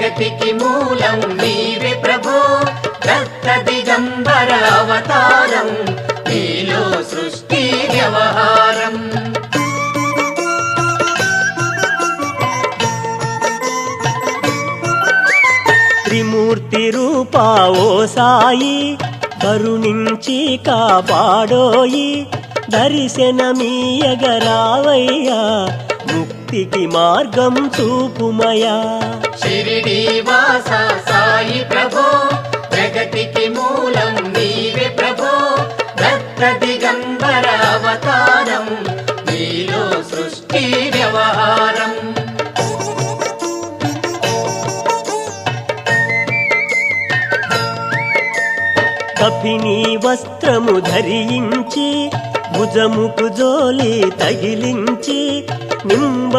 జగతికి మూలం నీవే ప్రభో దత్త దిగంబర అవతారం నీలో సృష్టి వ్యవహారం త్రిమూర్తి రూపా ఓ సాయి కరుణించి కాపాడోయి దర్శనమీయగరావయ్యా ముక్తికి మార్గం చూపుమయా షిరిడి వాస సాయి ప్రభో జగతికి మూలం నీవే ప్రభో దత్త దిగంబర అవతారం నీలో సృష్టి వ్యవహారం కఫినీ వస్త్రము ధరించి భుజముకు జోలి తగిలించి నింబ